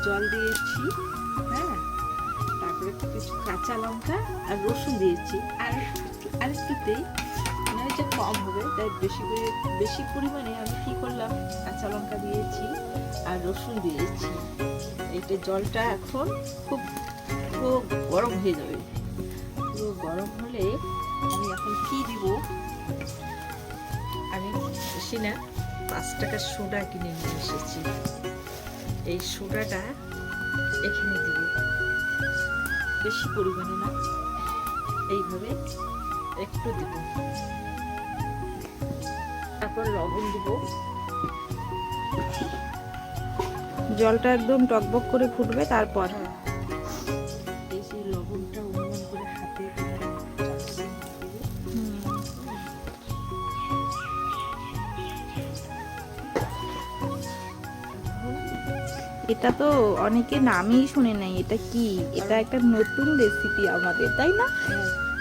জল দিয়েছি, হ্যাঁ, তারপরে কিছু কাঁচা লঙ্কা আর রসুন দিয়েছি, আর একটুতেই মানে যে কম হবে তাই বেশি পরিমাণে আমি কি করলাম, কাঁচা লঙ্কা দিয়েছি আর রসুন দিয়েছি। এইটা জলটা এখন খুব পুরো গরম হয়ে যাবে। পুরো গরম হলে আমি এখন কি দিব, আমি বেশি না 5 টাকার সোডা কিনে নিয়ে এসেছি। এই সোডাটা এখানে দিব, বেশি পরিমাণে না, এইভাবে একটু দিব। তারপর লবণ দিব। জলটা একদম টকবক করে ফুটবে, তারপর এই যে লবণটা অনুমান করে হাতে এটা তো অনেকে নামই শুনে নাই, এটা কি? এটা একটা নতুন রেসিপি আমাদের, তাই না?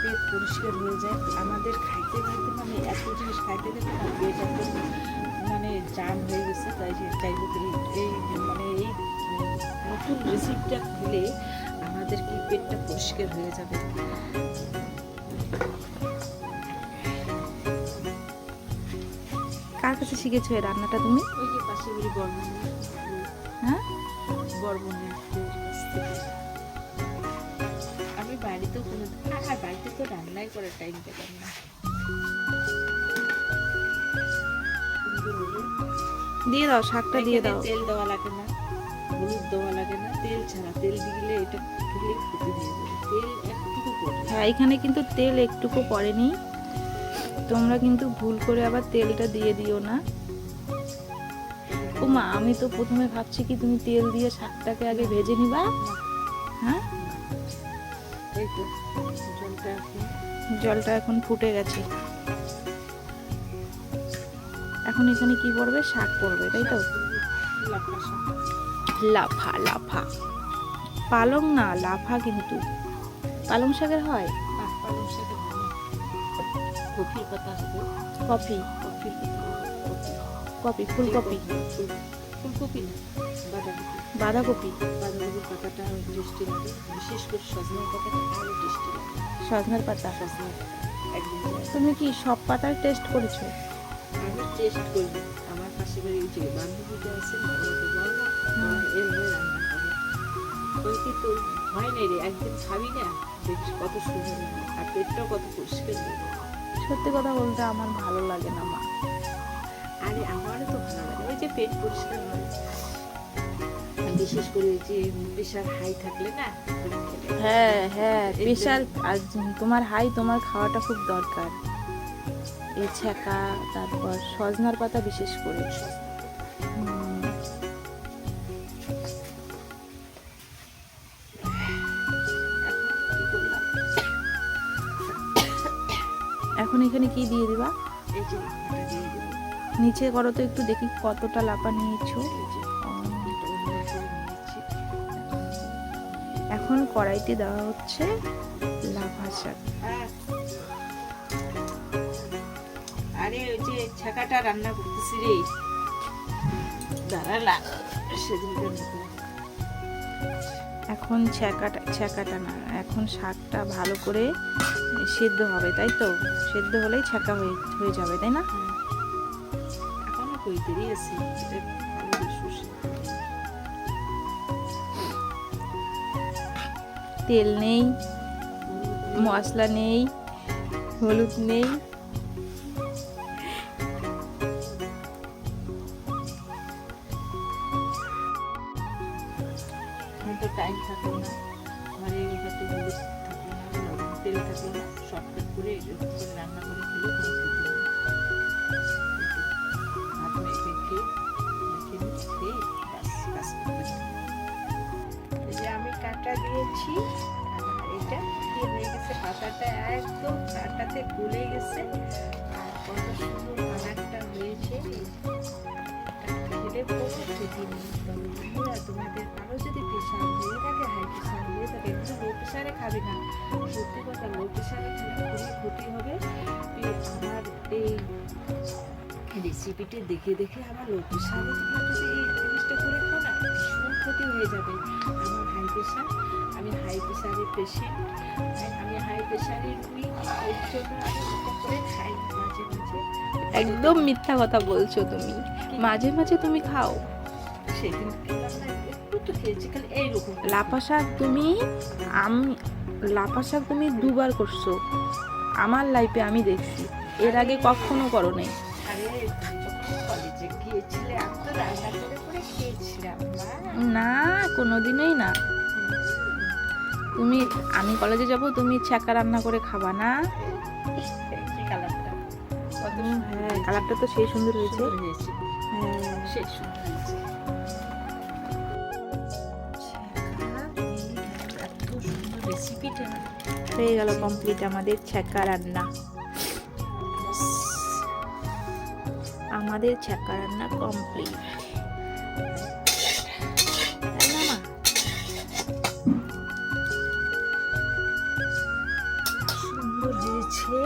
পেট পরিষ্কার হয়ে যায়। আমাদের খাইতে খাইতে মানে এত জিনিস খাইতে খাইতে পেট একদম মানে জাম হয়ে গেছে। তাই চাইবো এই মানে এই নতুন রেসিপিটা খেলে আমাদের কি পেটটা পরিষ্কার হয়ে যাবে। কার কাছে শিখেছো এই রান্নাটা তুমি? ওই যে পাশে বাড়ি বর্মনের, হ্যাঁ, বর্মনের কাছ থেকে। আমি বাড়িতেও কোনো আর বাড়িতে তো রান্নাই করার টাইম পেলাম না। দিয়ে দাও, শাকটা দিয়ে দাও। তেল দেওয়া লাগে না, হলুদ দেওয়া লাগে না, তেল ছাড়া। তেল দিলে এটা খেলে ক্ষতি হয়ে যাবে। তেল একটুকু পড়ে। হ্যাঁ, এখানে কিন্তু তেল একটুকু পড়েনি, তোমরা কিন্তু ভুল করে আবার তেলটা দিয়ে দিও না। ওমা, আমি তো প্রথমে ভাবছি কি তুমি তেল দিয়ে শাকটাকে আগে ভেজে নিবা। হ্যাঁ, এই তো জলটা এখন ফুটে গেছে। এখন এখানে কি পড়বে? শাক পড়বে, তাই তো? লাফা লাফা, পালং না, লাফা। কিন্তু পালং শাকের হয়। পালং শাকের কপির পাতা হবে। কপি, কপির পাতা হবে। কপি, ফুলকপি, ফুলকপি না, বাঁধাকপি। বাঁধাকপির পাতাটা টেস্টি লাগে, বিশেষ করে সজনের পাতাটা আরো টেস্টি লাগে। সজনের পাতা সজনের একদম। তুমি কি সব পাতার টেস্ট করেছো? আমি টেস্ট করবো। আমার পাশে বাড়ি যে বান্ধবীটা আছে না, ওকে বলবো এভাবে রান্না করে। ওই কিন্তু হয় না রে, একদিন খাবি না দেখিস কত সুন্দর লাগে, আর পেটটাও কত পরিষ্কার লাগে। সত্যি কথা বলতে আমার ভালো লাগে না মা। আরে আমারও তো ভালো লাগে, ওই যে পেট পরিষ্কার হয়। বিশেষ করে যে প্রেশার হাই থাকলে না, হ্যাঁ হ্যাঁ, প্রেশার। আর তোমার হাই, তোমার খাওয়াটা খুব দরকার। এই ছ্যাঁকা, তারপর সজনার পাতা বিশেষ করে। এখন এখানে কি দিয়ে দিবা? এই যে লাফাটা দিয়ে দেবো। নিচে করো তো একটু, দেখি কতটা লাফা নিয়েছো। এই যে এটা অনুমান করে নিয়েছি। এখন কড়াইতে দেওয়া হচ্ছে লাফা শাক। আরে ওই যে ছাকাটা রান্না করতেছি রে, দাঁড়ালা সেদিনকার মতো। এখন ছ্যাঁকাটা না, এখন শাকটা ভালো করে সেদ্ধ হবে, তাই তো? সেদ্ধ হলেই ছ্যাঁকা হয়ে যাবে, তাই না? এখনো কই দেরি আছে, এটা ভালো সুসে। তেল নেই, মশলা নেই, হলুদ নেই। তো টাইম থাকলো না, ঘরে হয়তো হলুদ থাকলো না, তেল থাকলো না, শর্টকাট করে এরকম করে রান্না করে খেলে কোনো ক্ষতি নেই। হাত মেখে খেয়ে বাস কাজ করতে হবে। এই যে আমি কাঁটা দিয়েছি, এটা কি হয়ে গেছে, পাতাটা একদম কাঁটাতে গলে গেছে। আর কত সুন্দর কালারটা হয়েছে, খেলে কোনো ক্ষতি নেই। তোমাদের কারো যদি প্রেশার হয়ে থাকে, হাই প্রেশার হয়ে থাকে, কিন্তু লো প্রেশারে খাবে না। সত্যি কথা, লো প্রেশারে খেলে খুবই ক্ষতি হবে। আমার এই রেসিপিটা দেখে দেখে আমার লো প্রেশারে তোমরা যদি এই জিনিসটা করে খাও না, ভীষণ ক্ষতি হয়ে হয়ে যাবে। আমার হাই প্রেশার, আমি হাই প্রেশারের পেশেন্ট, আমি হাই প্রেশারের রুগী, ওই জন্য আমি ওটা করে খাই মাঝে মাঝে। একদম মিথ্যা কথা বলছো তুমি, মাঝে মাঝে তুমি খাও। সেদিন খেলাম না, একটু তো খেয়েছি, খালি এইরকম লাফা শাক তুমি লাফা শাক তুমি 2বার করছো আমার লাইফে, আমি দেখছি, এর আগে কখনো করো নাই। আরে যখন কলেজে গিয়েছিলে আমি তো রান্না করে করে খেয়েছিলাম মা। না, কোনোদিনই না। তুমি, আমি কলেজে যাব, তুমি ছ্যাঁকা রান্না করে খাবা না? কি কালারটা কত হ্যাঁ, কালারটা তো সেই সুন্দর হয়েছে। সুন্দর হয়েছে, হ্যাঁ, সেই সুন্দর হয়েছে। এত সুন্দর রেসিপিটা। হয়ে গেল কমপ্লিট আমাদের ছ্যাঁকা রান্না। আমাদের ছ্যাঁকা রান্না কমপ্লিট, তাই না মা? সুন্দর হয়েছে।